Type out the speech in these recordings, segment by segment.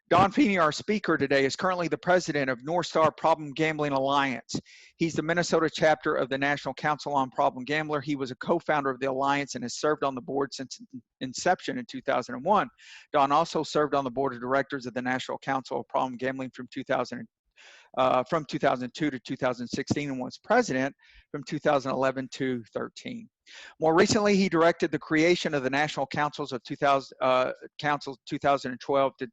Don Feeney, our speaker today, is currently the president of North Star Problem Gambling Alliance. He's the Minnesota chapter of the National Council on Problem Gambler. He was a co-founder of the Alliance and has served on the board since inception in 2001. Don also served on the board of directors of the National Council of Problem Gambling from 2002 to 2016 and was president from 2011 to 13. More recently, he directed the creation of the National Councils of 2012 to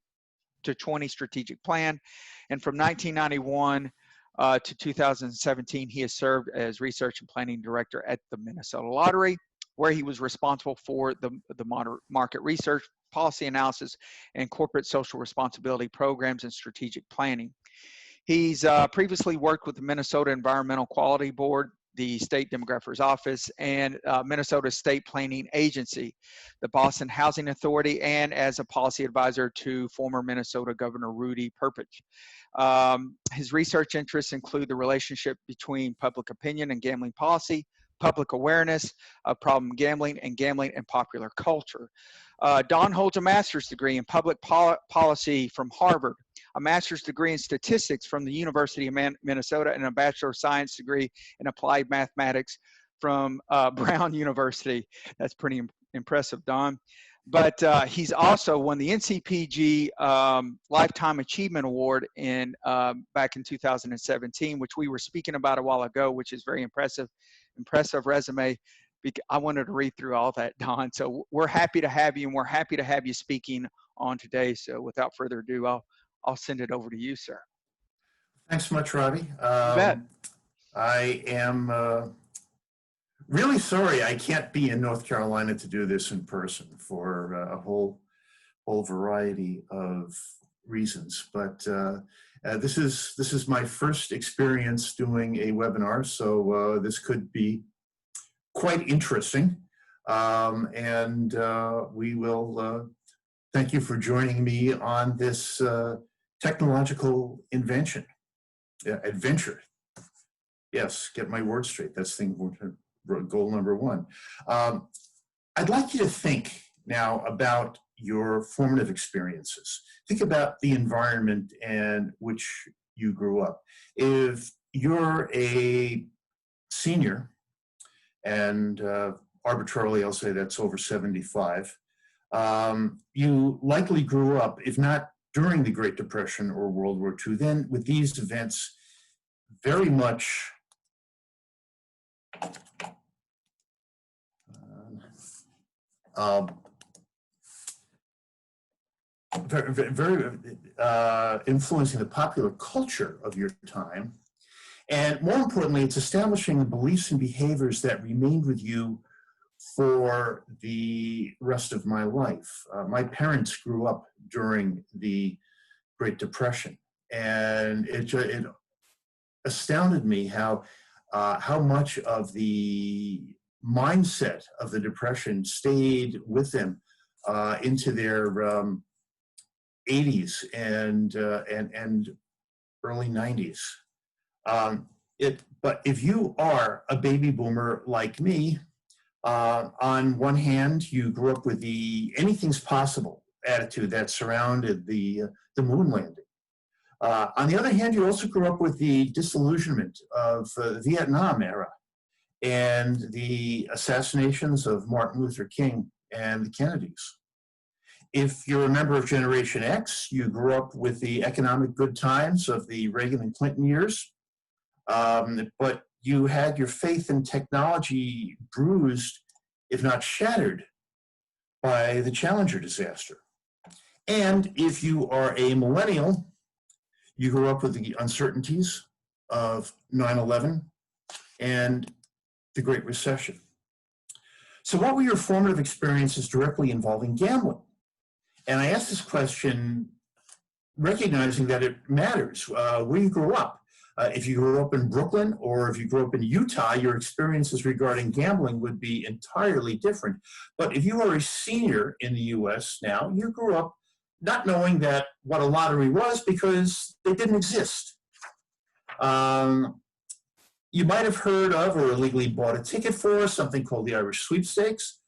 20 strategic plan, and from 1991 to 2017, he has served as research and planning director at the Minnesota Lottery, where he was responsible for the market research, policy analysis, and corporate social responsibility programs and strategic planning. He's previously worked with the Minnesota Environmental Quality Board, the State Demographer's Office, and Minnesota State Planning Agency, the Boston Housing Authority, and as a policy advisor to former Minnesota Governor Rudy Perpich. His research interests include the relationship between public opinion and gambling policy, public awareness of problem gambling, and gambling and popular culture. Don holds a master's degree in public policy from Harvard, a master's degree in statistics from the University of Minnesota, and a bachelor of science degree in applied mathematics from Brown University. That's pretty impressive, Don. But he's also won the NCPG Lifetime Achievement Award back in 2017, which we were speaking about a while ago, which is very impressive resume. I wanted to read through all that, Don. So we're happy to have you, and we're happy to have you speaking on today. So without further ado, I'll send it over to you, sir. Thanks so much, Robbie. You bet. I am really sorry I can't be in North Carolina to do this in person for a whole variety of reasons. But this is my first experience doing a webinar, so this could be quite interesting. We will thank you for joining me on this technological adventure. Yes, get my words straight. That's goal number one. I'd like you to think now about your formative experiences. Think about the environment in which you grew up. If you're a senior, and arbitrarily I'll say that's over 75, you likely grew up, if not during the Great Depression or World War II, then with these events very much very influencing the popular culture of your time. And more importantly, it's establishing the beliefs and behaviors that remained with you for the rest of my life. My parents grew up during the Great Depression, and it astounded me how much of the mindset of the Depression stayed with them into their 80s and early 90s. But if you are a baby boomer like me, on one hand, you grew up with the anything's possible attitude that surrounded the moon landing. On the other hand, you also grew up with the disillusionment of the Vietnam era and the assassinations of Martin Luther King and the Kennedys. If you're a member of Generation X, you grew up with the economic good times of the Reagan and Clinton years. But you had your faith in technology bruised, if not shattered, by the Challenger disaster. And if you are a millennial, you grew up with the uncertainties of 9/11 and the Great Recession. So what were your formative experiences directly involving gambling? And I asked this question recognizing that it matters where you grew up. If you grew up in Brooklyn or if you grew up in Utah, your experiences regarding gambling would be entirely different. But if you are a senior in the US now, you grew up not knowing what a lottery was because they didn't exist. You might have heard of or illegally bought a ticket for something called the Irish sweepstakes,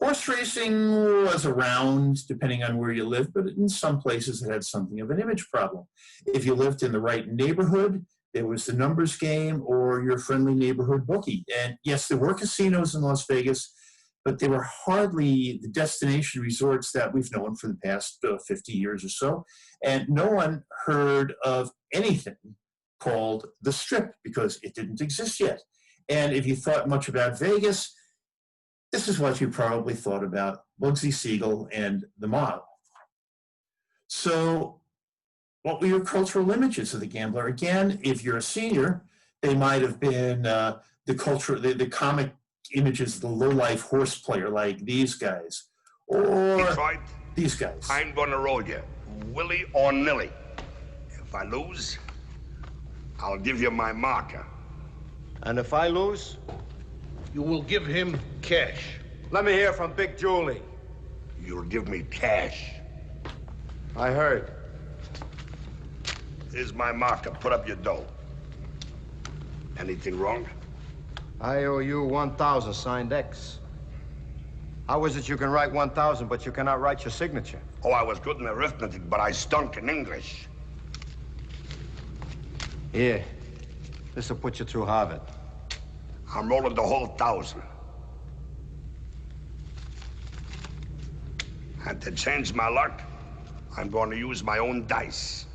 Horse racing was around, depending on where you lived, but in some places it had something of an image problem. If you lived in the right neighborhood, there was the numbers game or your friendly neighborhood bookie. And yes, there were casinos in Las Vegas, but they were hardly the destination resorts that we've known for the past 50 years or so. And no one heard of anything called the Strip because it didn't exist yet. And if you thought much about Vegas, this is what you probably thought about Bugsy Siegel and the mob. So what were your cultural images of the gambler? Again, if you're a senior, they might have been the comic images of the low-life horse player like these guys, or Detroit, these guys. I'm gonna roll you, Willie or nilly. If I lose, I'll give you my marker. And if I lose? You will give him cash. Let me hear from Big Julie. You'll give me cash. I heard. Here's my marker. Put up your dough. Anything wrong? I owe you 1,000 signed X. How is it you can write 1,000, but you cannot write your signature? Oh, I was good in arithmetic, but I stunk in English. Here. This'll put you through Harvard. I'm rolling the whole 1,000. And to change my luck, I'm going to use my own dice.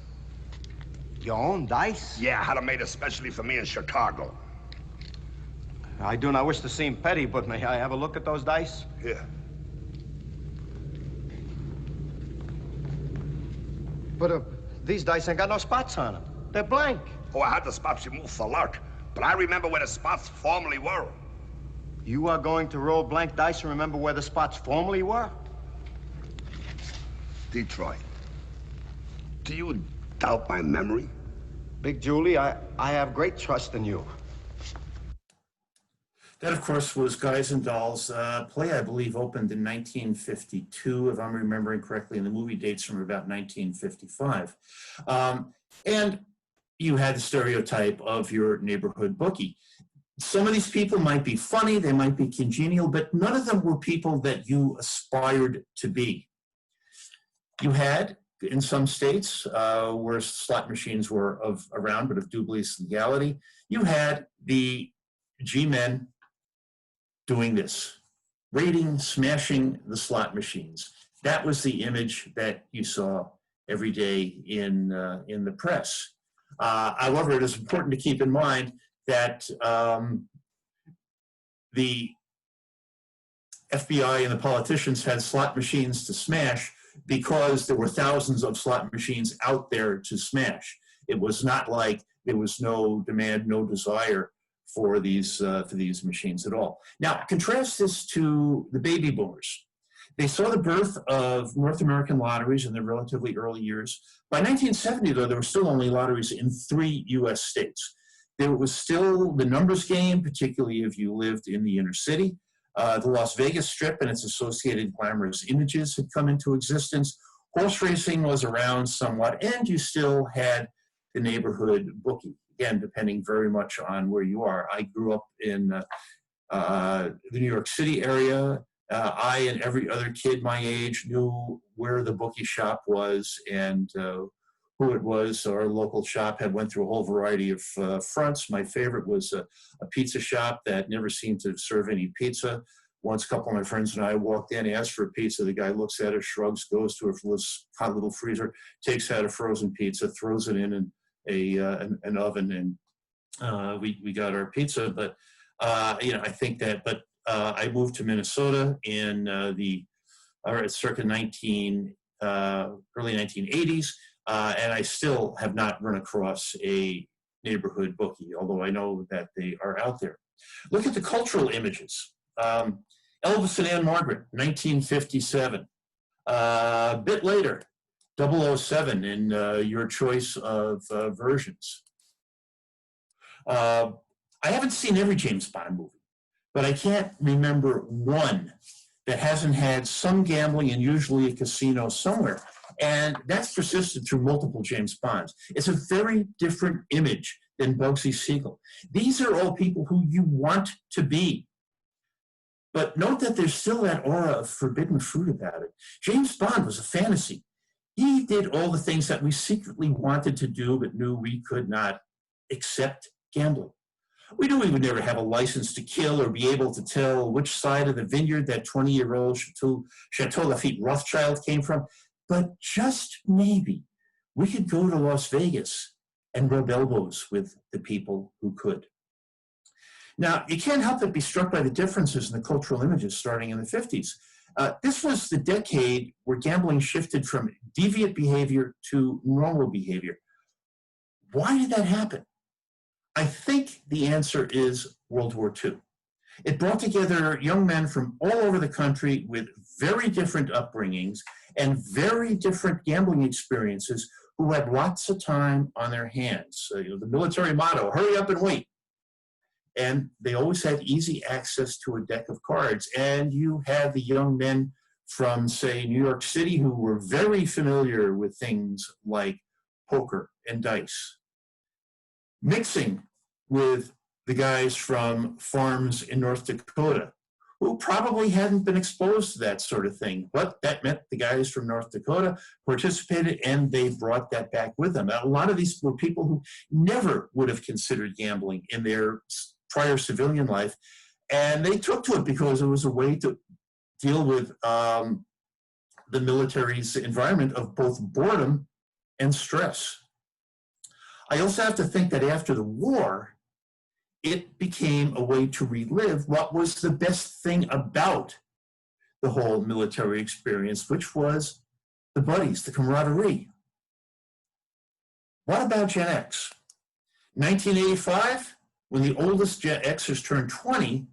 Your own dice? Yeah, I had them made especially for me in Chicago. I do not wish to seem petty, but may I have a look at those dice? Here. But these dice ain't got no spots on them. They're blank. Oh, I had the spots removed for luck, but I remember where the spots formerly were. You are going to roll blank dice and remember where the spots formerly were? Detroit, do you doubt my memory? Big Julie, I have great trust in you. That, of course, was Guys and Dolls. Play, I believe, opened in 1952, if I'm remembering correctly, and the movie dates from about 1955. And you had the stereotype of your neighborhood bookie. Some of these people might be funny, they might be congenial, but none of them were people that you aspired to be. You had, in some states where slot machines were around, but of dubious legality, you had the G-men doing this, raiding, smashing the slot machines. That was the image that you saw every day in the press. However, it is important to keep in mind that the FBI and the politicians had slot machines to smash because there were thousands of slot machines out there to smash. It was not like there was no demand, no desire for these machines at all. Now, contrast this to the baby boomers. They saw the birth of North American lotteries in the relatively early years. By 1970, though, there were still only lotteries in 3 U.S. states. There was still the numbers game, particularly if you lived in the inner city. The Las Vegas Strip and its associated glamorous images had come into existence. Horse racing was around somewhat, and you still had the neighborhood bookie, again, depending very much on where you are. I grew up in the New York City area. I and every other kid my age knew where the bookie shop was and who it was. Our local shop had went through a whole variety of fronts. My favorite was a pizza shop that never seemed to serve any pizza. Once a couple of my friends and I walked in, asked for a pizza. The guy looks at it, shrugs, goes to a hot little freezer, takes out a frozen pizza, throws it in an oven, and we got our pizza. But I think that. But I moved to Minnesota in circa early 1980s. And I still have not run across a neighborhood bookie, although I know that they are out there. Look at the cultural images. Elvis and Ann Margaret, 1957. A bit later, 007 in your choice of versions. I haven't seen every James Bond movie, but I can't remember one that hasn't had some gambling and usually a casino somewhere. And that's persisted through multiple James Bonds. It's a very different image than Bugsy Siegel. These are all people who you want to be. But note that there's still that aura of forbidden fruit about it. James Bond was a fantasy. He did all the things that we secretly wanted to do but knew we could not, except gambling. We knew we would never have a license to kill or be able to tell which side of the vineyard that 20-year-old Chateau Lafite Rothschild came from. But just maybe we could go to Las Vegas and rub elbows with the people who could. Now, you can't help but be struck by the differences in the cultural images starting in the 50s. This was the decade where gambling shifted from deviant behavior to normal behavior. Why did that happen? I think the answer is World War II. It brought together young men from all over the country with very different upbringings and very different gambling experiences who had lots of time on their hands. The military motto, hurry up and wait. And they always had easy access to a deck of cards. And you had the young men from, say, New York City who were very familiar with things like poker and dice, mixing with the guys from farms in North Dakota who probably hadn't been exposed to that sort of thing. But that meant the guys from North Dakota participated and they brought that back with them. A lot of these were people who never would have considered gambling in their prior civilian life. And they took to it because it was a way to deal with the military's environment of both boredom and stress. I also have to think that after the war, it became a way to relive what was the best thing about the whole military experience, which was the buddies, the camaraderie. What about Gen X? 1985, when the oldest Gen Xers turned 20,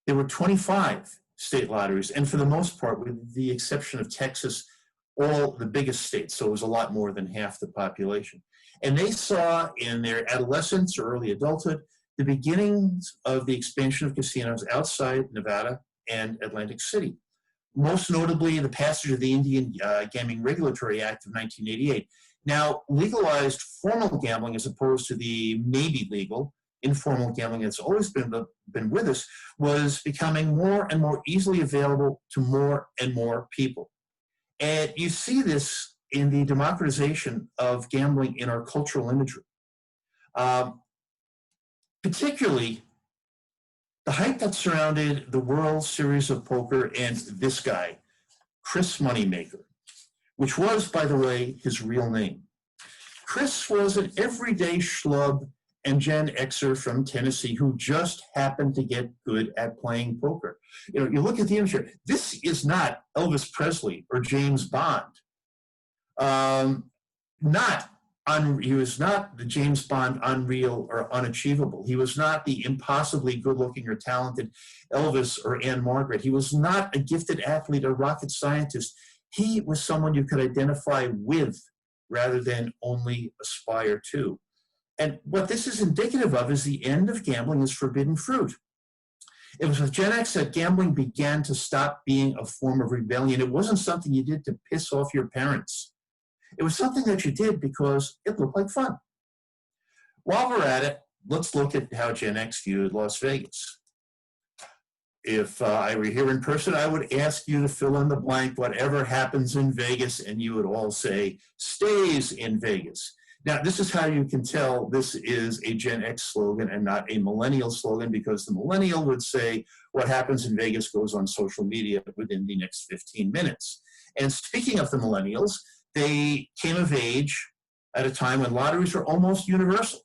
there were 25 state lotteries, and for the most part, with the exception of Texas, all the biggest states, so it was a lot more than half the population. And they saw in their adolescence or early adulthood the beginnings of the expansion of casinos outside Nevada and Atlantic City. Most notably, the passage of the Indian Gaming Regulatory Act of 1988. Now, legalized formal gambling as opposed to the maybe legal informal gambling that's always been with us was becoming more and more easily available to more and more people. And you see this in the democratization of gambling in our cultural imagery. Particularly, the hype that surrounded the World Series of Poker and this guy, Chris Moneymaker, which was, by the way, his real name. Chris was an everyday schlub and Gen Xer from Tennessee who just happened to get good at playing poker. You know, you look at the image here. This is not Elvis Presley or James Bond. He was not the James Bond unreal or unachievable. He was not the impossibly good-looking or talented Elvis or Anne Margaret. He was not a gifted athlete or rocket scientist. He was someone you could identify with rather than only aspire to. And what this is indicative of is the end of gambling as forbidden fruit. It was with Gen X that gambling began to stop being a form of rebellion. It wasn't something you did to piss off your parents. It was something that you did because it looked like fun. While we're at it, let's look at how Gen X viewed Las Vegas. If I were here in person, I would ask you to fill in the blank, whatever happens in Vegas, and you would all say, stays in Vegas. Now, this is how you can tell this is a Gen X slogan and not a millennial slogan, because the millennial would say, what happens in Vegas goes on social media within the next 15 minutes. And speaking of the millennials, they came of age at a time when lotteries were almost universal.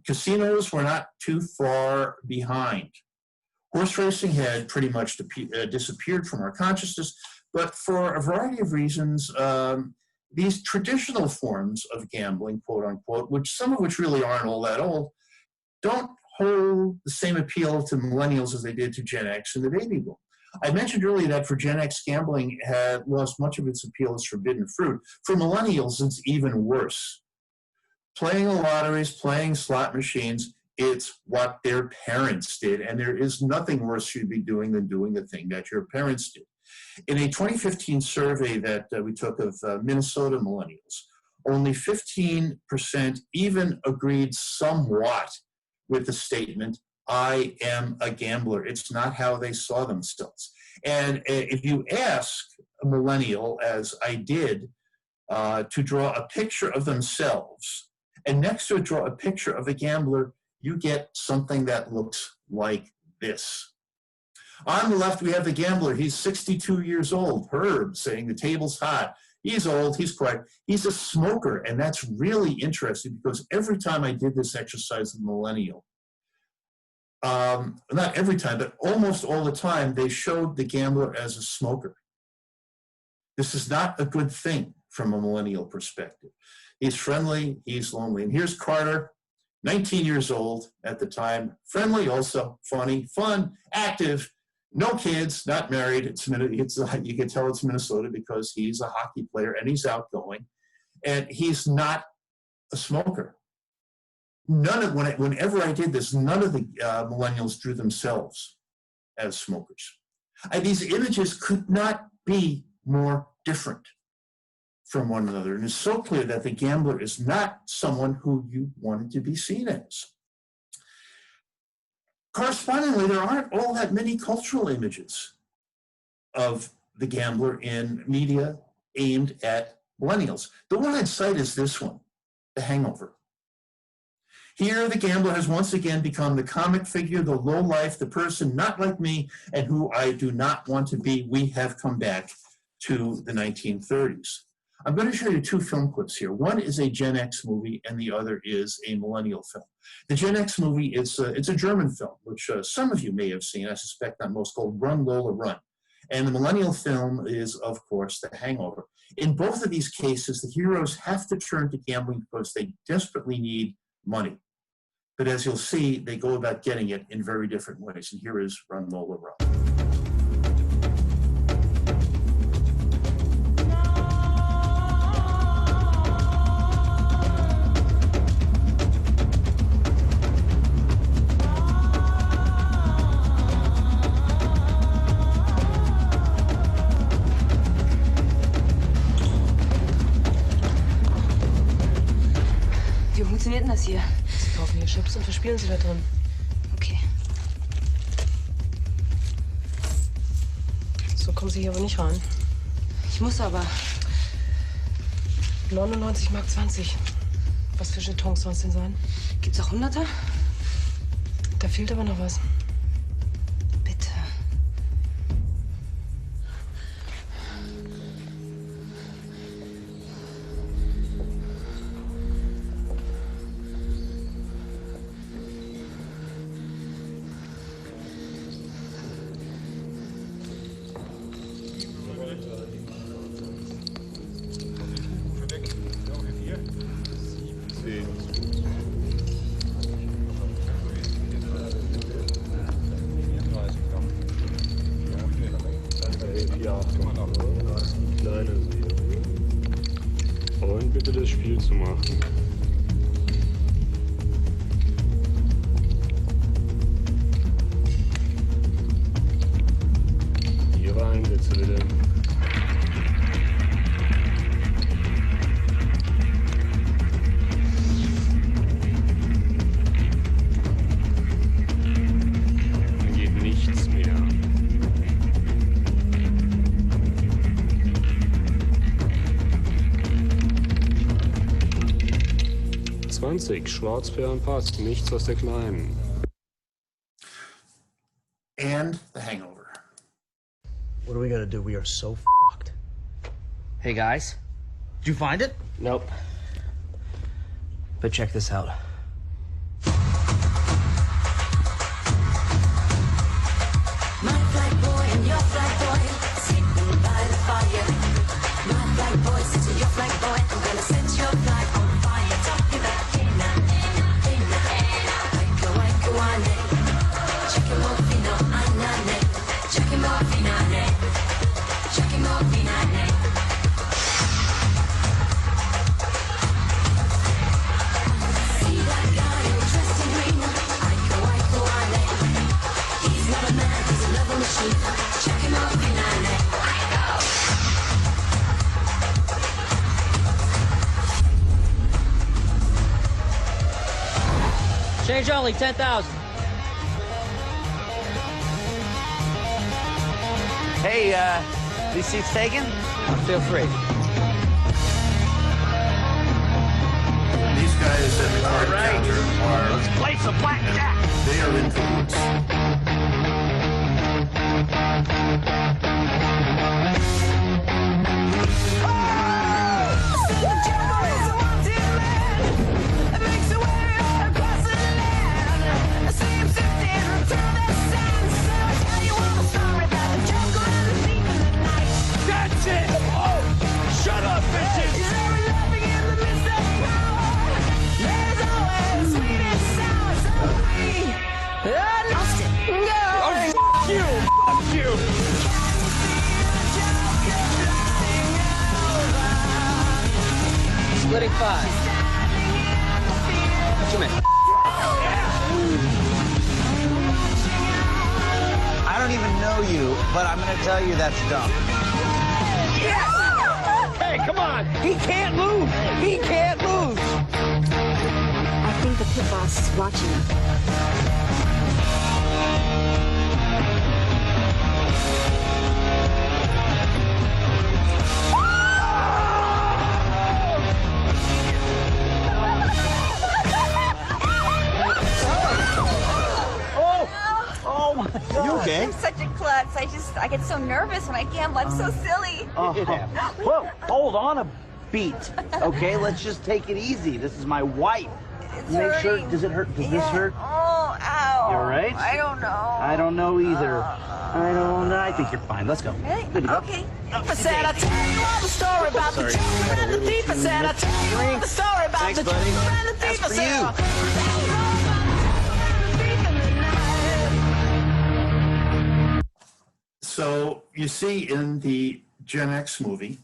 Casinos were not too far behind. Horse racing had pretty much disappeared from our consciousness, but for a variety of reasons, these traditional forms of gambling, quote unquote, some of which really aren't all that old, don't hold the same appeal to millennials as they did to Gen X and the baby boom. I mentioned earlier that for Gen X, gambling had lost much of its appeal as forbidden fruit. For millennials, it's even worse. Playing the lotteries, playing slot machines, it's what their parents did, and there is nothing worse you'd be doing than doing the thing that your parents did. In a 2015 survey that we took of Minnesota millennials, only 15% even agreed somewhat with the statement, I am a gambler. It's not how they saw themselves. And if you ask a millennial, as I did, to draw a picture of themselves, and next to it draw a picture of a gambler, you get something that looks like this. On the left, we have the gambler. He's 62 years old. Herb saying the table's hot. He's old, he's quiet. He's a smoker, and that's really interesting because every time I did this exercise with millennial, not every time, but almost all the time, they showed the gambler as a smoker. This is not a good thing from a millennial perspective. He's friendly, he's lonely. And here's Carter, 19 years old at the time, friendly also, funny, fun, active, no kids, not married. You can tell it's Minnesota because he's a hockey player and he's outgoing. And he's not a smoker. Whenever I did this, none of the millennials drew themselves as smokers. These images could not be more different from one another. And it's so clear that the gambler is not someone who you wanted to be seen as. Correspondingly, there aren't all that many cultural images of the gambler in media aimed at millennials. The one I'd cite is this one, The Hangover. Here, the gambler has once again become the comic figure, the lowlife, the person not like me, and who I do not want to be. We have come back to the 1930s. I'm going to show you two film clips here. One is a Gen X movie, and the other is a millennial film. The Gen X movie, it's a German film, which some of you may have seen, I suspect not most, called Run, Lola, Run. And the millennial film is, of course, The Hangover. In both of these cases, the heroes have to turn to gambling because they desperately need money. But as you'll see, they go about getting it in very different ways. And here is Run, Lola, Run. Wie funktioniert denn das hier? Sie kaufen hier Chips und verspielen sie da drin. Okay. So kommen Sie hier aber nicht rein. Ich muss aber. 99,20 Mark. Was für Jetons soll es denn sein? Gibt's auch 100er? Da fehlt aber noch was. Bitte. Und bitte das Spiel zu machen. Ihre Einsätze bitte. Dann geht nichts mehr. 20, Schwarzbären passt, nichts aus der Kleinen. And The Hangover. What are we gonna do? We are so fucked. Hey guys, did you find it? Nope. But check this out. My flag boy and your flag boy, sitting by the fire. My flag boy, sitting your flag boy, I'm gonna set your flag on fire. Talking about Feeney, Aiko, Aiko, ane. Check him off, Fino, anane. Check him off, Finane. Check him off, Finane. See that guy all dressed in green? Aiko, Aiko, ane. He's not a man, he's a level machine. Check him out, Finane. Change only 10,000. Hey, these seats taken? Feel free. These guys at the card counter are... Let's play some blackjack. They are in cahoots. That's it! Oh! Shut up, bitches! Oh, you! You! Splitting 5. Too many. I don't even know you, but I'm gonna tell you that's dumb. Yes! Hey, come on! He can't lose! He can't lose! I think the pit boss is watching him. You okay? I'm such a klutz. I get so nervous when I gamble. I'm so silly. Whoa, hold on a beat. Okay, let's just take it easy. This is my wife. It's Make sure, hurting. does it hurt? Does this hurt? Oh, ow. You all right? I don't know. I don't know either. I don't know. I think you're fine. Let's go. Really? Good to go. Okay. I said I'll tell you all the story about the children and the thief. I said I'll tell you all the story about Thanks, the buddy. children and the thief. That's I for said, you. I'll tell you all about the thief in the night. So you see in the Gen X movie,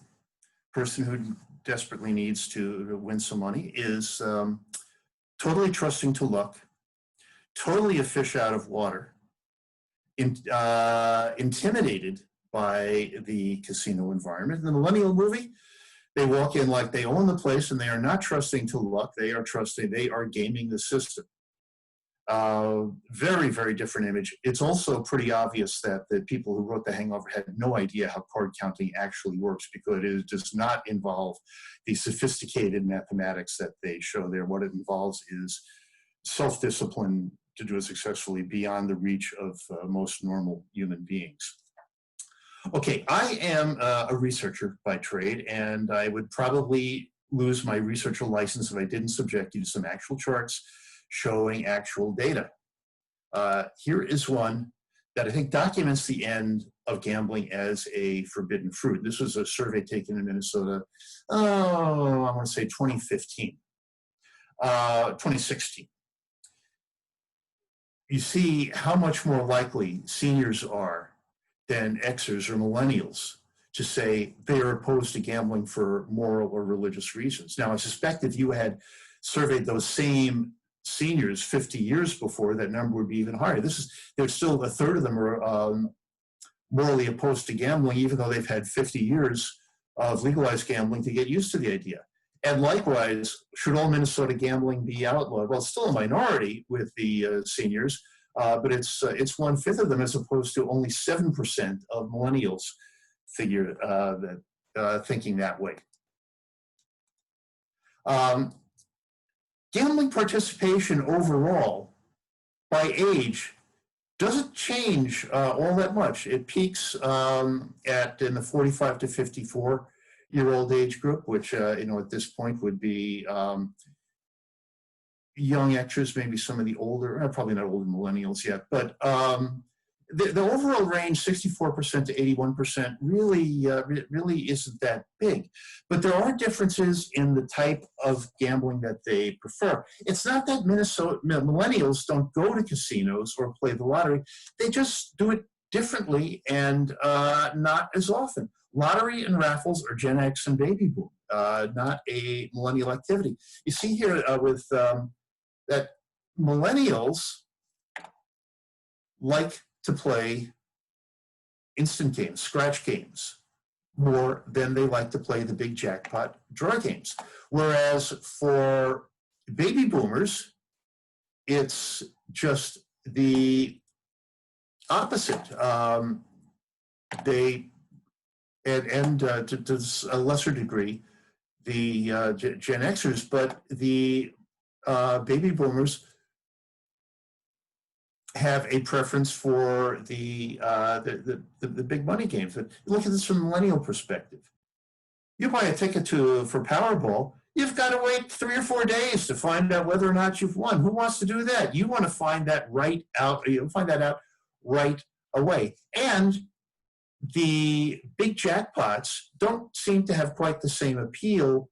person who desperately needs to win some money is totally trusting to luck, totally a fish out of water, intimidated by the casino environment. In the millennial movie, they walk in like they own the place and they are not trusting to luck. They are gaming the system. Very, very different image. It's also pretty obvious that the people who wrote The Hangover had no idea how card counting actually works, because it does not involve the sophisticated mathematics that they show there. What it involves is self-discipline to do it successfully beyond the reach of most normal human beings. Okay, I am a researcher by trade, and I would probably lose my researcher license if I didn't subject you to some actual charts showing actual data. Here is one that I think documents the end of gambling as a forbidden fruit. This was a survey taken in Minnesota, I want to say 2016. You see how much more likely seniors are than Xers or millennials to say they are opposed to gambling for moral or religious reasons. Now, I suspect if you had surveyed those same seniors 50 years before, that number would be even higher. There's still a third of them are morally opposed to gambling, even though they've had 50 years of legalized gambling to get used to the idea. And likewise, should all Minnesota gambling be outlawed? Well, it's still a minority with the seniors, but it's 1/5 of them, as opposed to only 7% of millennials figure thinking that way. Gambling participation overall by age doesn't change all that much. It peaks in the 45 to 54-year-old age group, which at this point would be young Xers, maybe some of the older, probably not older millennials yet, but the overall range, 64% to 81%, really isn't that big. But there are differences in the type of gambling that they prefer. It's not that millennials don't go to casinos or play the lottery. They just do it differently and not as often. Lottery and raffles are Gen X and baby boom, not a millennial activity. You see here with that millennials like to play instant games, scratch games, more than they like to play the big jackpot draw games. Whereas for baby boomers, it's just the opposite. they and to a lesser degree, the Gen Xers, but the baby boomers have a preference for the big money games. But look at this from a millennial perspective. You buy a ticket for Powerball, you've got to wait 3 or 4 days to find out whether or not you've won. Who wants to do that? You want to find that right out. You'll find that out right away. And the big jackpots don't seem to have quite the same appeal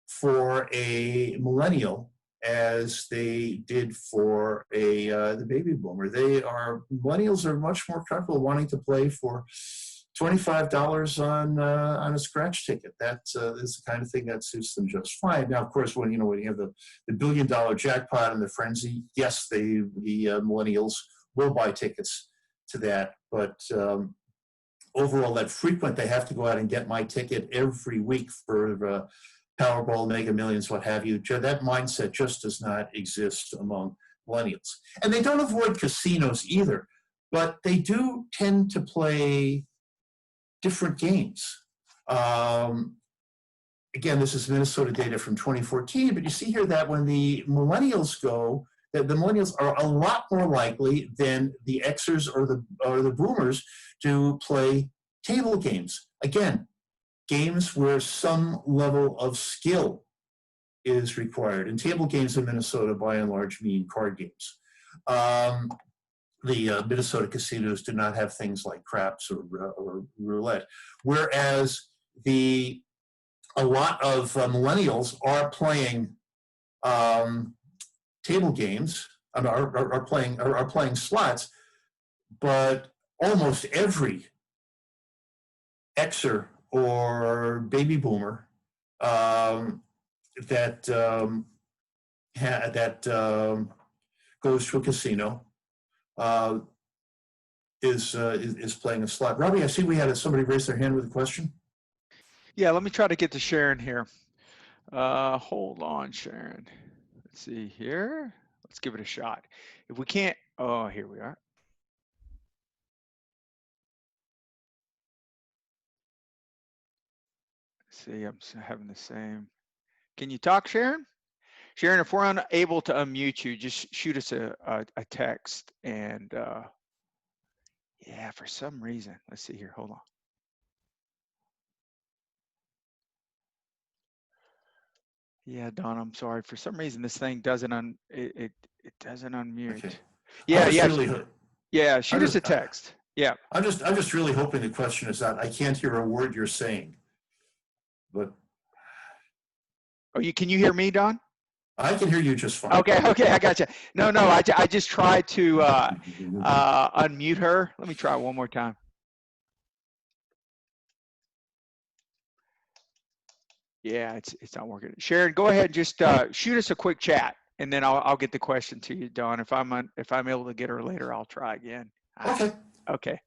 for a millennial as they did for the baby boomer. Millennials are much more comfortable wanting to play for $25 on a scratch ticket. That is the kind of thing that suits them just fine. Now, of course, when you have the $1 billion jackpot and the frenzy, yes, the millennials will buy tickets to that, but overall, that frequent, they have to go out and get my ticket every week for Powerball, Mega Millions, what have you. That mindset just does not exist among millennials. And they don't avoid casinos either, but they do tend to play different games. Again, this is Minnesota data from 2014, but you see here that when the millennials go, that the millennials are a lot more likely than the Xers or the boomers to play table games. Again, games where some level of skill is required. And table games in Minnesota, by and large, mean card games. The Minnesota casinos do not have things like craps or roulette, whereas a lot of millennials are playing table games, are playing slots, but almost every Xer or baby boomer that goes to a casino is playing a slot. Robbie, I see we had somebody raise their hand with a question. Yeah, let me try to get to Sharon here. Hold on, Sharon. Let's see here. Let's give it a shot. If we can't, oh, here we are. See, I'm having the same. Can you talk, Sharon? Sharon, if we're unable to unmute you, just shoot us a text. And yeah, for some reason, let's see here. Hold on. Yeah, Don, I'm sorry. For some reason, this thing doesn't it doesn't unmute. Okay. Yeah, yeah. Shoot us a text. Yeah. I'm just really hoping the question is that I can't hear a word you're saying. But can you hear me, Don? I can hear you just fine. Okay, I got you. No, I just tried to unmute her. Let me try one more time. Yeah, it's not working. Sharon, go ahead and just shoot us a quick chat, and then I'll get the question to you, Don. If I'm able to get her later, I'll try again. Okay. Okay.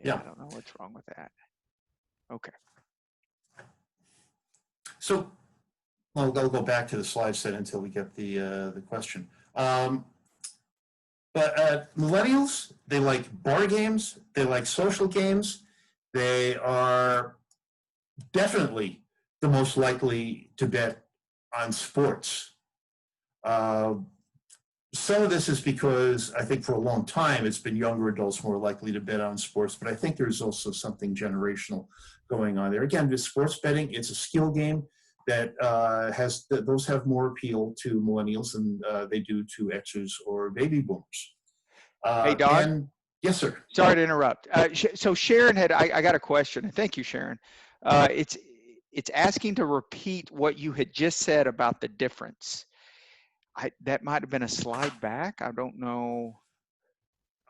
Yeah. I don't know what's wrong with that. Okay. So I'll go back to the slide set until we get the question. But millennials, they like bar games, they like social games, they are definitely the most likely to bet on sports. Some of this is because I think for a long time it's been younger adults more likely to bet on sports, but I think there's also something generational going on there. Again, with sports betting, it's a skill game that those have more appeal to millennials than they do to Xers or baby boomers. Hey, Don. Yes, sir. Sorry to interrupt. So Sharon I got a question. Thank you, Sharon. It's asking to repeat what you had just said about the difference. That might have been a slide back. I don't know.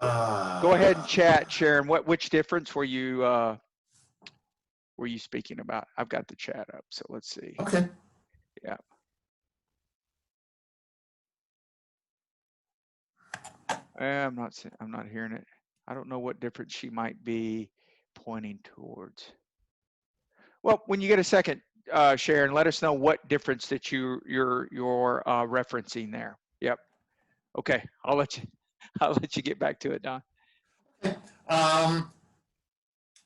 Go ahead and chat, Sharon. Which difference were you speaking about? I've got the chat up, so let's see. Okay. Yeah. I'm not hearing it. I don't know what difference she might be pointing towards. Well, when you get a second, Sharon, let us know what difference that you're referencing there. Yep. Okay. I'll let you get back to it, Don.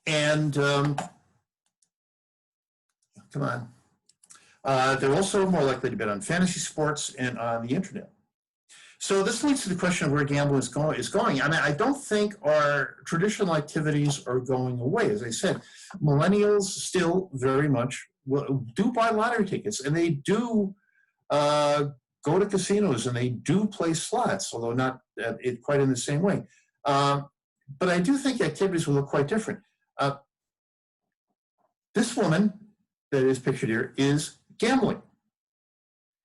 And come on. They're also more likely to bet on fantasy sports and on the internet. So this leads to the question of where gambling is going. I mean, I don't think our traditional activities are going away. As I said, millennials still very much do buy lottery tickets, and they do go to casinos, and they do play slots, although not quite in the same way. But I do think activities will look quite different. This woman that is pictured here is gambling.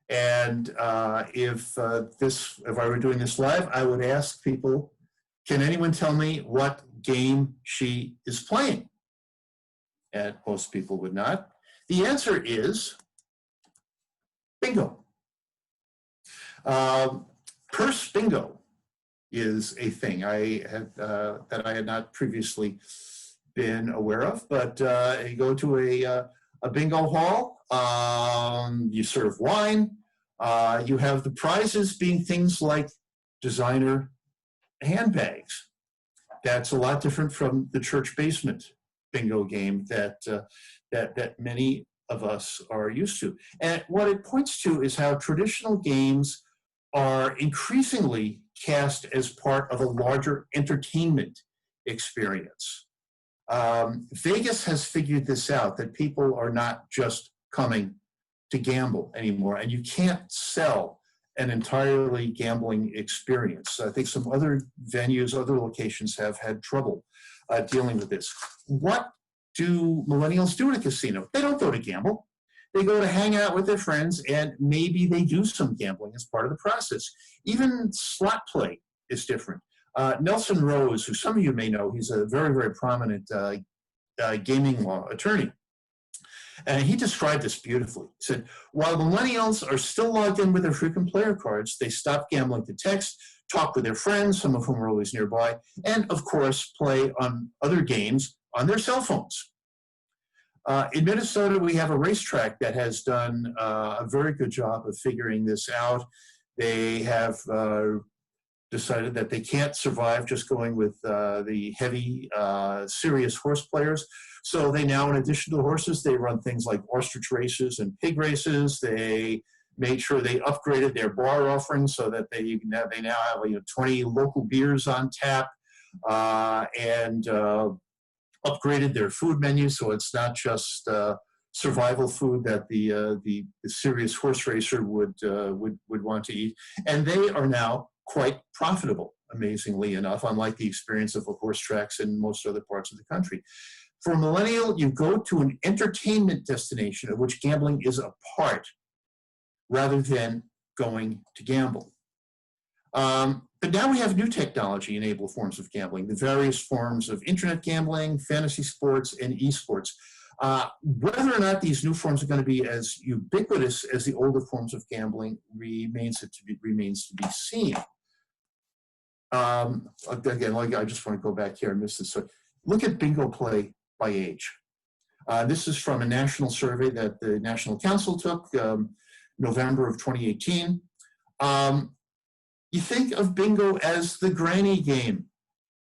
And if I were doing this live, I would ask people, can anyone tell me what game she is playing? And most people would not. The answer is bingo. Purse bingo is a thing that I had not previously been aware of, but you go to a bingo hall, you serve wine, you have the prizes being things like designer handbags. That's a lot different from the church basement bingo game that many of us are used to. And what it points to is how traditional games are increasingly cast as part of a larger entertainment experience. Vegas has figured this out, that people are not just coming to gamble anymore, and you can't sell an entirely gambling experience. I think some other venues, other locations have had trouble dealing with this. What do millennials do at a casino? They don't go to gamble. They go to hang out with their friends, and maybe they do some gambling as part of the process. Even slot play is different. Nelson Rose, who some of you may know, he's a very, very prominent gaming law attorney. And he described this beautifully. He said, while millennials are still logged in with their frequent player cards, they stop gambling to text, talk with their friends, some of whom are always nearby, and of course, play on other games on their cell phones. In Minnesota, we have a racetrack that has done a very good job of figuring this out. They have decided that they can't survive just going with the heavy, serious horse players. So they now, in addition to horses, they run things like ostrich races and pig races. They made sure they upgraded their bar offerings so that they now have 20 local beers on tap, and upgraded their food menu so it's not just survival food that the serious horse racer would want to eat. And they are now quite profitable, amazingly enough, unlike the experience of horse tracks in most other parts of the country. For a millennial, you go to an entertainment destination of which gambling is a part, rather than going to gamble. But now we have new technology-enabled forms of gambling, the various forms of internet gambling, fantasy sports, and esports. Whether or not these new forms are going to be as ubiquitous as the older forms of gambling remains to be seen. Again, I just want to go back here and miss this. So look at bingo play by age. This is from a national survey that the National Council took November of 2018. You think of bingo as the granny game.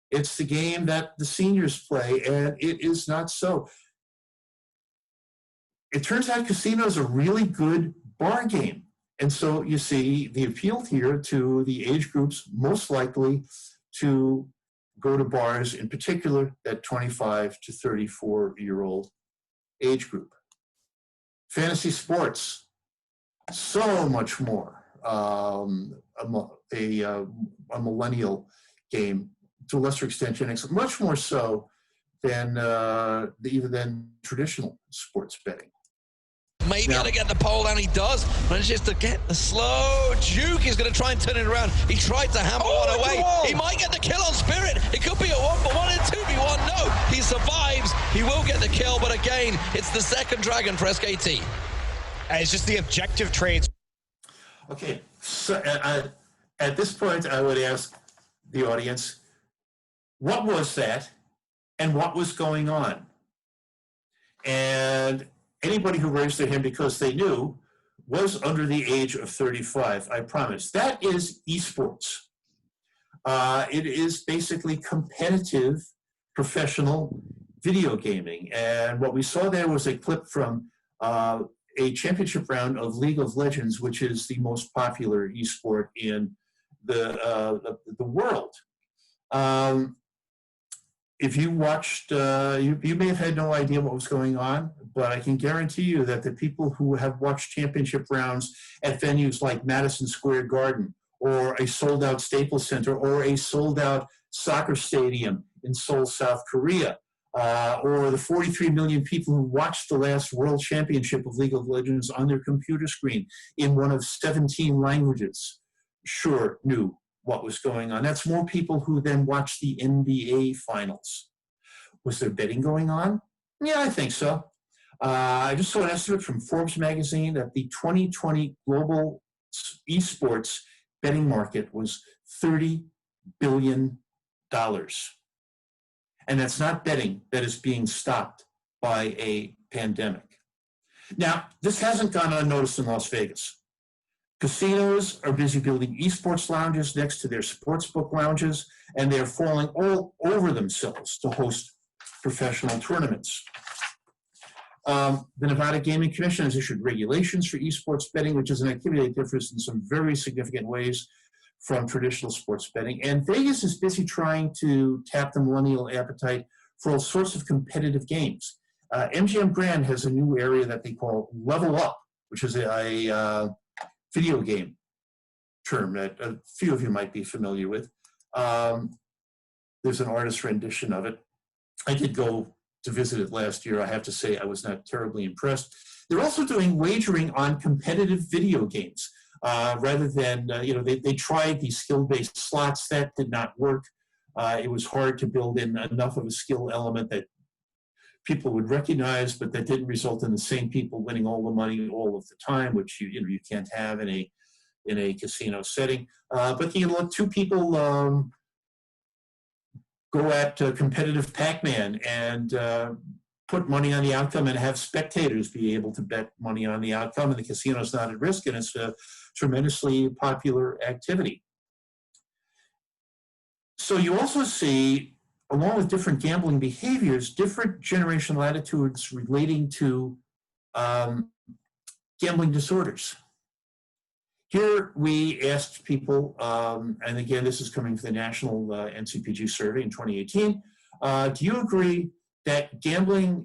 It's the game that the seniors play, and it is not so. It turns out casinos are a really good bar game. And so you see the appeal here to the age groups most likely to go to bars, in particular that 25 to 34-year-old age group. Fantasy sports, so much more a millennial game, to a lesser extent Gen X, much more so than even than traditional sports betting. Maybe to get the pole, and he does. Manages to get the slow juke. He's going to try and turn it around. He tried to hammer one away. He might get the kill on Spirit. It could be a 1-1 and 2v1. No, he survives. He will get the kill, but again, it's the second dragon for SKT. It's just the objective trades. Okay, so at this point, I would ask the audience, what was that, and what was going on? And anybody who raised their hand because they knew was under the age of 35, I promise. That is esports. It is basically competitive, professional video gaming. And what we saw there was a clip from a championship round of League of Legends, which is the most popular esport in the world. If you watched, you may have had no idea what was going on, but I can guarantee you that the people who have watched championship rounds at venues like Madison Square Garden, or a sold-out Staples Center, or a sold-out soccer stadium in Seoul, South Korea, or the 43 million people who watched the last World Championship of League of Legends on their computer screen in one of 17 languages, sure knew what was going on. That's more people who then watched the NBA finals. Was there betting going on? Yeah, I think so. I just saw an estimate from Forbes magazine that the 2020 global esports betting market was $30 billion. And that's not betting that is being stopped by a pandemic. Now, this hasn't gone unnoticed in Las Vegas. Casinos are busy building esports lounges next to their sportsbook lounges, and they're falling all over themselves to host professional tournaments. The Nevada Gaming Commission has issued regulations for esports betting, which is an activity that differs in some very significant ways from traditional sports betting. And Vegas is busy trying to tap the millennial appetite for all sorts of competitive games. MGM Grand has a new area that they call Level Up, which is a video game term that a few of you might be familiar with. There's an artist rendition of it. I did go to visit it last year. I have to say I was not terribly impressed. They're also doing wagering on competitive video games rather than, they tried these skill-based slots. That did not work. It was hard to build in enough of a skill element that people would recognize, but that didn't result in the same people winning all the money all of the time, which you can't have in a casino setting. But you let two people go at competitive Pac-Man and put money on the outcome and have spectators be able to bet money on the outcome, and the casino's not at risk, and it's a tremendously popular activity. So you also see, along with different gambling behaviors, different generational attitudes relating to gambling disorders. Here we asked people, and again, this is coming from the National NCPG survey in 2018, do you agree that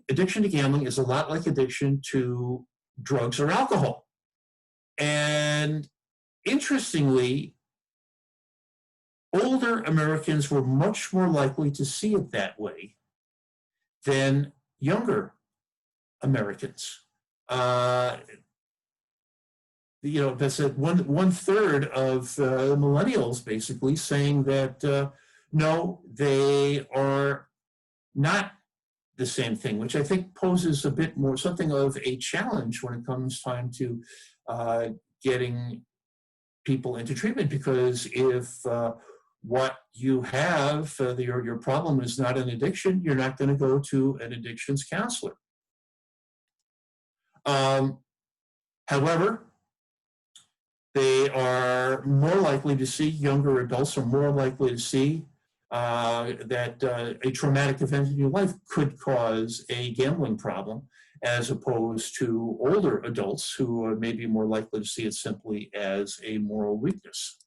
addiction to gambling is a lot like addiction to drugs or alcohol? And interestingly, older Americans were much more likely to see it that way than younger Americans. That's one third of millennials basically saying that no, they are not the same thing, which I think poses a bit more something of a challenge when it comes time to getting people into treatment, because if what you have, your problem is not an addiction, you're not going to go to an addictions counselor. However, they are more likely to see, younger adults are more likely to see that a traumatic event in your life could cause a gambling problem, as opposed to older adults who are maybe more likely to see it simply as a moral weakness.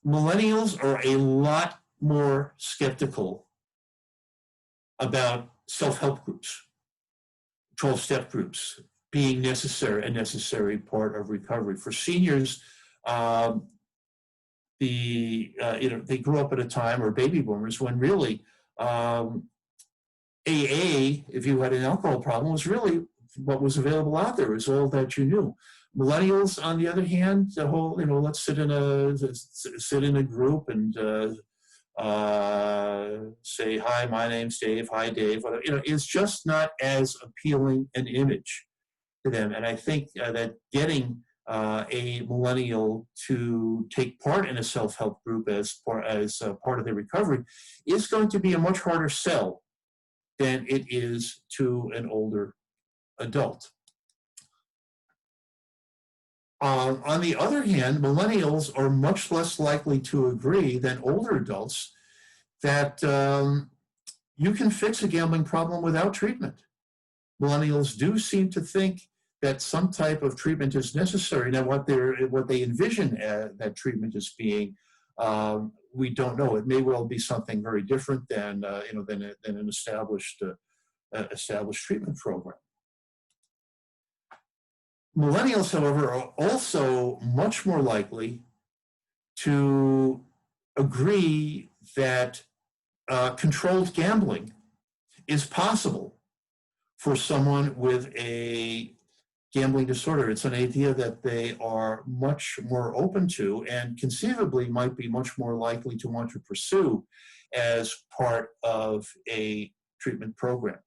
Millennials are a lot more skeptical about self-help groups, 12-step groups, being a necessary part of recovery. For seniors, they grew up at a time, or baby boomers, when really AA, if you had an alcohol problem, was really what was available out there. It was all that you knew. Millennials, on the other hand, the whole, let's sit in a group and say, hi, my name's Dave, hi, Dave, whatever, it's just not as appealing an image to them. And I think that getting a millennial to take part in a self-help group as part of their recovery is going to be a much harder sell than it is to an older adult. On the other hand, millennials are much less likely to agree than older adults that you can fix a gambling problem without treatment. Millennials do seem to think that some type of treatment is necessary. Now, what they envision that treatment as being, we don't know. It may well be something very different than an established treatment program. Millennials, however, are also much more likely to agree that controlled gambling is possible for someone with a gambling disorder. It's an idea that they are much more open to and conceivably might be much more likely to want to pursue as part of a treatment program.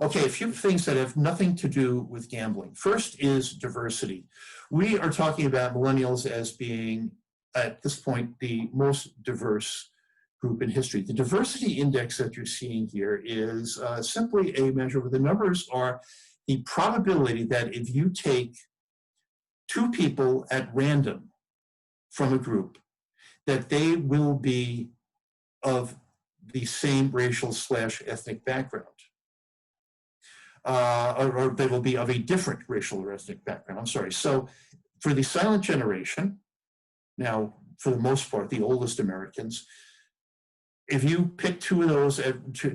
Okay, a few things that have nothing to do with gambling. First is diversity. We are talking about millennials as being, at this point, the most diverse group in history. The diversity index that you're seeing here is simply a measure where the numbers are the probability that if you take two people at random from a group, that they will be of the same racial/ethnic background. Or they will be of a different racial or ethnic background. I'm sorry. So for the silent generation, now for the most part, the oldest Americans, if you pick two of those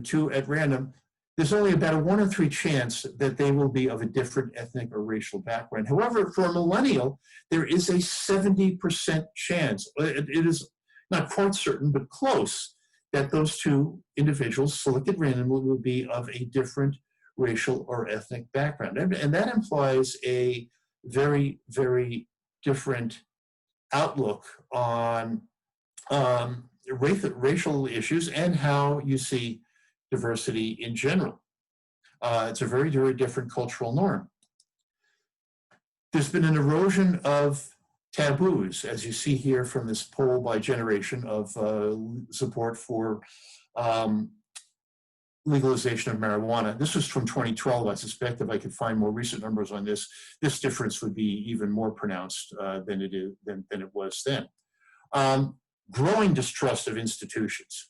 two at random, there's only about a 1 in 3 chance that they will be of a different ethnic or racial background. However, for a millennial, there is a 70% chance. It is not quite certain, but close, that those two individuals selected randomly will be of a different racial or ethnic background. And that implies a very, very different outlook on racial issues and how you see diversity in general. It's a very, very different cultural norm. There's been an erosion of taboos, as you see here from this poll by generation of support for legalization of marijuana. This was from 2012. I suspect if I could find more recent numbers on this, this difference would be even more pronounced than it was then. Growing distrust of institutions.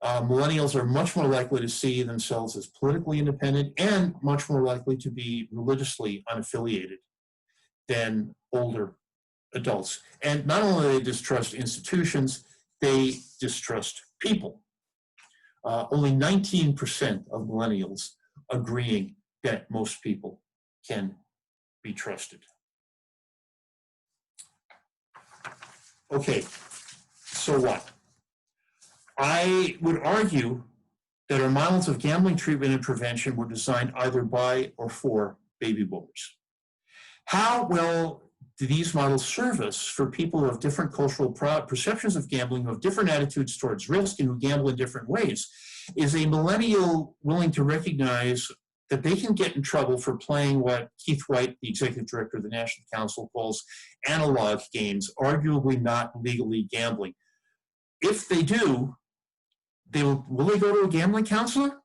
Millennials are much more likely to see themselves as politically independent and much more likely to be religiously unaffiliated than older adults. And not only do they distrust institutions, they distrust people. Only 19% of millennials agreeing that most people can be trusted. Okay, so what? I would argue that our models of gambling treatment and prevention were designed either by or for baby boomers. How well do these models serve us for people who have different cultural perceptions of gambling, who have different attitudes towards risk, and who gamble in different ways? Is a millennial willing to recognize that they can get in trouble for playing what Keith White, the executive director of the National Council, calls analog games, arguably not legally gambling? If they do, will they go to a gambling counselor?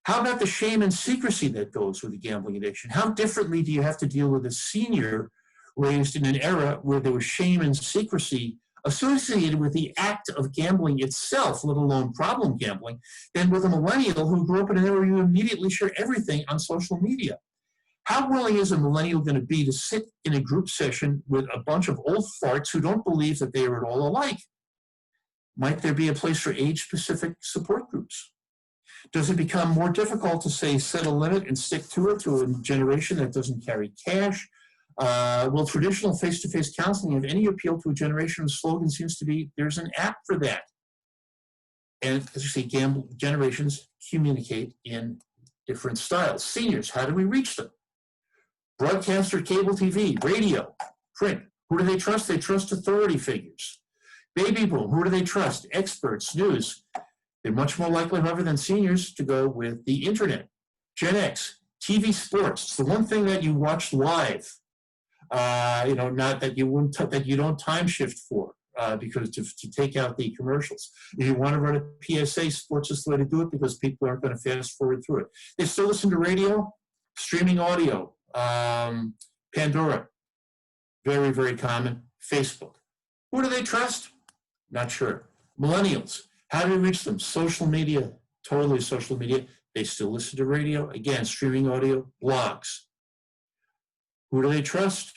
How about the shame and secrecy that goes with a gambling addiction? How differently do you have to deal with a senior raised in an era where there was shame and secrecy associated with the act of gambling itself, let alone problem gambling, than with a millennial who grew up in an era where you immediately share everything on social media? How willing is a millennial going to be to sit in a group session with a bunch of old farts who don't believe that they are at all alike? Might there be a place for age-specific support groups? Does it become more difficult to, say, set a limit and stick to it to a generation that doesn't carry cash? Will traditional face-to-face counseling have any appeal to a generation whose slogan seems to be, there's an app for that? And as you say, generations communicate in different styles. Seniors, how do we reach them? Broadcaster, cable TV, radio, print. Who do they trust? They trust authority figures. Baby boom, who do they trust? Experts, news. They're much more likely, however, than seniors to go with the internet. Gen X, TV sports. It's the one thing that you watch live. Not that you don't time shift for, because to take out the commercials. If you want to run a PSA, sports is the way to do it because people aren't going to fast forward through it. They still listen to radio, streaming audio, Pandora, very, very common. Facebook. Who do they trust? Not sure. Millennials. How do we reach them? Social media, totally social media. They still listen to radio. Again, streaming audio, blogs. Who do they trust?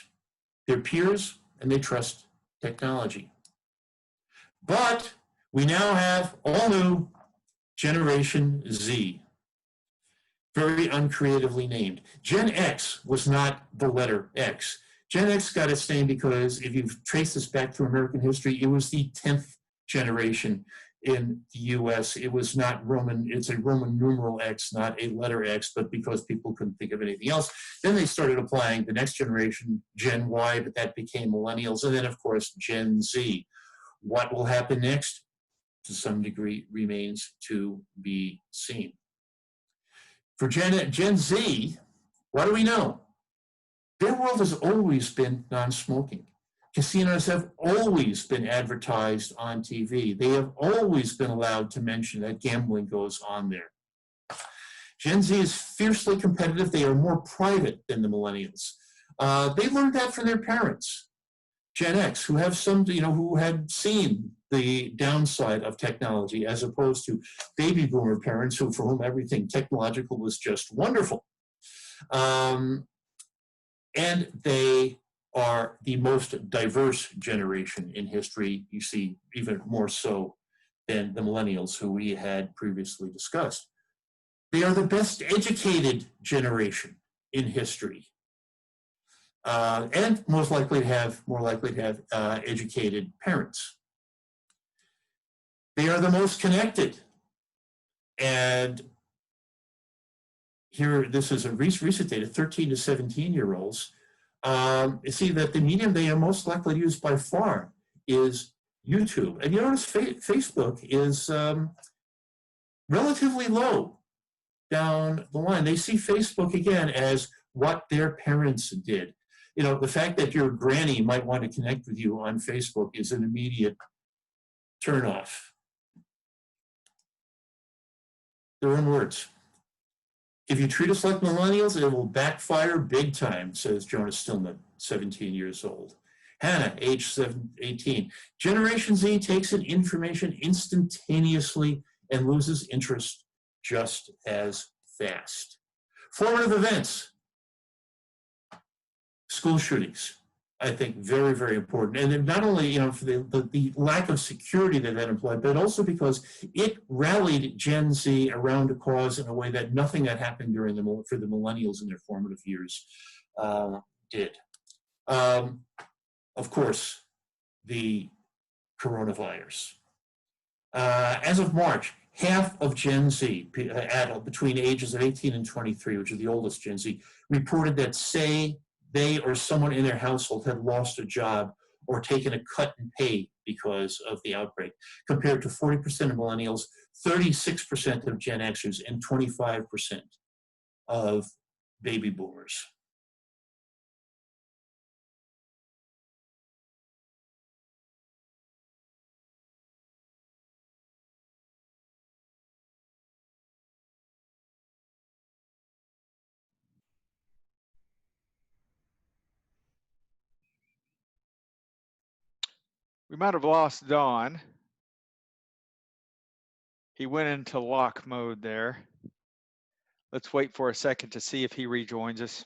Their peers, and they trust technology. But we now have all new Generation Z, very uncreatively named. Gen X was not the letter X. Gen X got its name because if you trace this back through American history, it was the 10th generation in the US. It was not Roman, it's a Roman numeral X, not a letter X, but because people couldn't think of anything else, then they started applying the next generation, Gen Y, but that became millennials, and then of course, Gen Z. What will happen next? To some degree remains to be seen. For Gen Z, what do we know? Their world has always been non-smoking. Casinos have always been advertised on TV. They have always been allowed to mention that gambling goes on there. Gen Z is fiercely competitive. They are more private than the millennials. They learned that from their parents. Gen X, who have some, who had seen the downside of technology, as opposed to baby boomer parents for whom everything technological was just wonderful. And they are the most diverse generation in history. You see, even more so than the millennials who we had previously discussed. They are the best educated generation in history. And more likely to have educated parents. They are the most connected. And here, this is a recent data, 13 to 17-year-olds. You see that the medium they are most likely to use by far is YouTube. And you notice Facebook is relatively low down the line. They see Facebook, again, as what their parents did. The fact that your granny might want to connect with you on Facebook is an immediate turnoff. Their own words. If you treat us like millennials, it will backfire big time, says Jonas Stillman, 17 years old. Hannah, age 18. Generation Z takes in information instantaneously and loses interest just as fast. Formative events. School shootings, I think, very, very important. And then not only, for the lack of security that implied, but also because it rallied Gen Z around a cause in a way that nothing that happened for the millennials in their formative years did. Of course, the coronavirus. As of March, half of Gen Z, adult between ages of 18 and 23, which is the oldest Gen Z, reported that they or someone in their household had lost a job or taken a cut in pay because of the outbreak, compared to 40% of millennials, 36% of Gen Xers, and 25% of baby boomers. We might have lost Don. He went into lock mode there. Let's wait for a second to see if he rejoins us.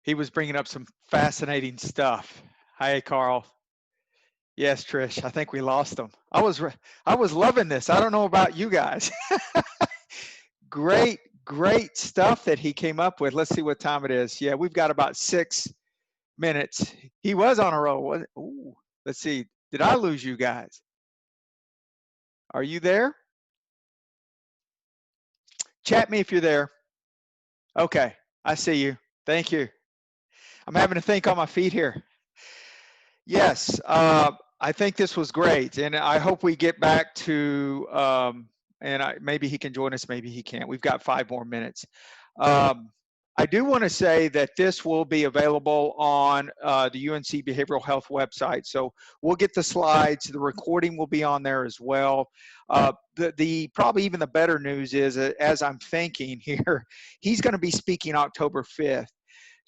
He was bringing up some fascinating stuff. Hi, Carl. Yes, Trish, I think we lost him. I was loving this. I don't know about you guys. Great stuff that he came up with. Let's see what time it is. Yeah, we've got about 6 minutes. He was on a roll. Ooh, let's see. Did I lose you guys? Are you there? Chat me if you're there. Okay, I see you. Thank you. I'm having to think on my feet here. Yes, I think this was great, and I hope we get back to, maybe he can join us, maybe he can't. We've got 5 more minutes. I do want to say that this will be available on the UNC Behavioral Health website. So we'll get the slides. The recording will be on there as well. Probably even the better news is, as I'm thinking here, he's going to be speaking October 5th.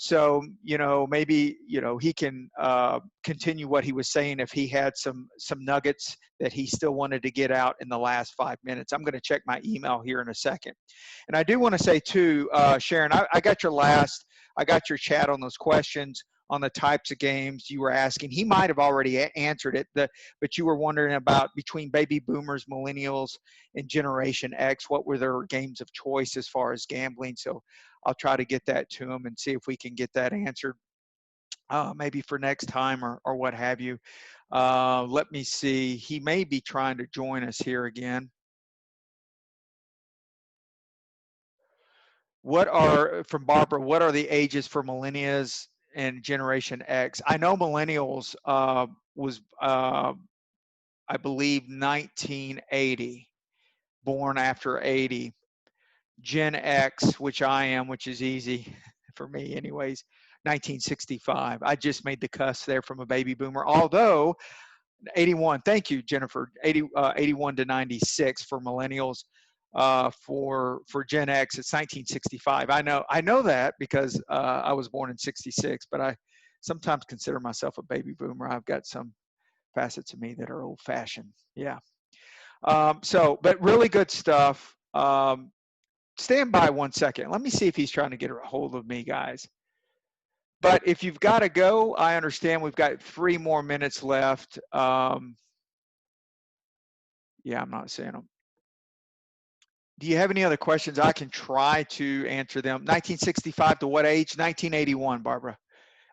So, maybe, he can continue what he was saying if he had some nuggets that he still wanted to get out in the last 5 minutes. I'm going to check my email here in a second. And I do want to say too, Sharon, I got your chat on those questions on the types of games you were asking. He might have already answered it, but you were wondering about between baby boomers, millennials, and Generation X, what were their games of choice as far as gambling? So I'll try to get that to him and see if we can get that answered, maybe for next time or what have you. Let me see. He may be trying to join us here again. From Barbara, what are the ages for millennials and Generation X? I know millennials was, I believe, 1980, born after 80. Gen X, which I am, which is easy for me anyways, 1965. I just made the cuss there from a baby boomer, although 81, thank you, Jennifer, 81 to 96 for millennials. For Gen X, it's 1965. I know that because I was born in 66, but I sometimes consider myself a baby boomer. I've got some facets of me that are old-fashioned. Yeah. But really good stuff. Stand by 1 second. Let me see if he's trying to get a hold of me, guys. But if you've got to go, I understand. We've got 3 more minutes left. Yeah, I'm not seeing them. Do you have any other questions? I can try to answer them. 1965 to what age? 1981, Barbara.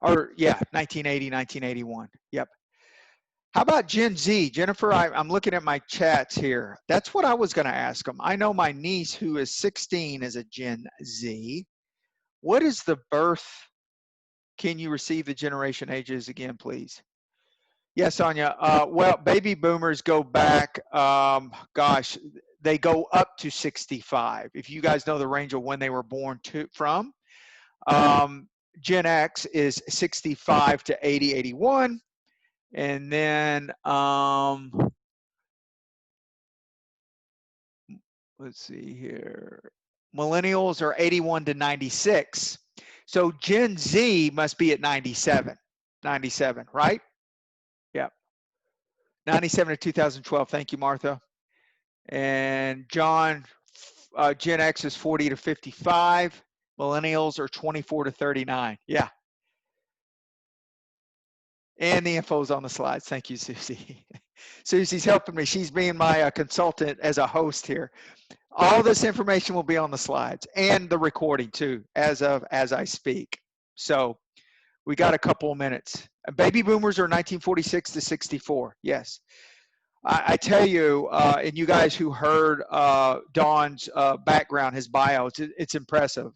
Or, yeah, 1980, 1981. Yep. How about Gen Z? Jennifer, I'm looking at my chats here. That's what I was going to ask them. I know my niece, who is 16, is a Gen Z. What is the birth? Can you receive the generation ages again, please? Yes, Sonia. Well, baby boomers go back, gosh, they go up to 65. If you guys know the range of when they were born from. Gen X is 65 to 80, 81. And then, let's see here. Millennials are 81 to 96. So Gen Z must be at 97, right? Yep. 97 to 2012. Thank you, Martha. And John, Gen X is 40 to 55. Millennials are 24 to 39. Yeah. And the info is on the slides. Thank you, Susie. Susie's helping me. She's being my consultant as a host here. All this information will be on the slides and the recording too, as I speak. So we got a couple of minutes. Baby boomers are 1946 to 64. Yes. I tell you, and you guys who heard Don's background, his bio, it's impressive.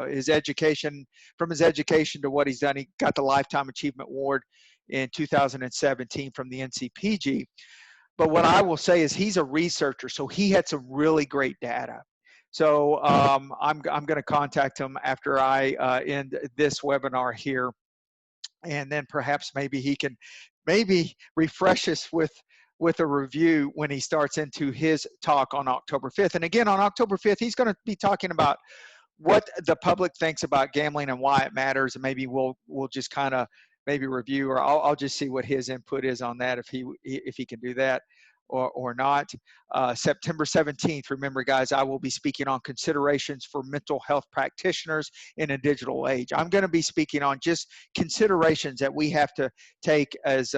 His education, from his education to what he's done, he got the Lifetime Achievement Award in 2017 from the NCPG. But what I will say is he's a researcher, so he had some really great data. So I'm going to contact him after I end this webinar here, and then perhaps maybe he can refresh us with a review when he starts into his talk on October 5th. And again, on October 5th, he's going to be talking about what the public thinks about gambling and why it matters. And maybe we'll just kind of maybe review, or I'll just see what his input is on that, if he can do that or not. September 17th, remember guys, I will be speaking on considerations for mental health practitioners in a digital age. I'm going to be speaking on just considerations that we have to take as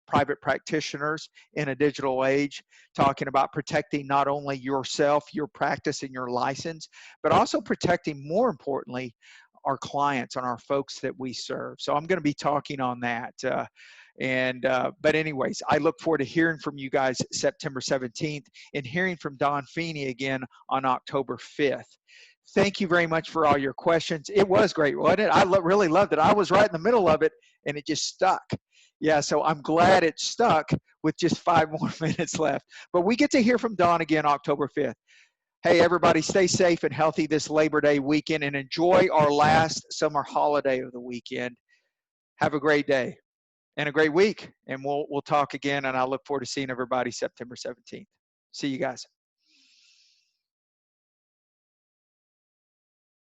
private practitioners in a digital age, talking about protecting not only yourself, your practice, and your license, but also protecting, more importantly, our clients and our folks that we serve. So I'm going to be talking on that. But anyways, I look forward to hearing from you guys September 17th and hearing from Don Feeney again on October 5th. Thank you very much for all your questions. It was great, wasn't it? I really loved it. I was right in the middle of it and it just stuck. Yeah, so I'm glad it stuck with just 5 more minutes left. But we get to hear from Don again October 5th. Hey, everybody, stay safe and healthy this Labor Day weekend and enjoy our last summer holiday of the weekend. Have a great day and a great week. And we'll talk again, and I look forward to seeing everybody September 17th. See you guys.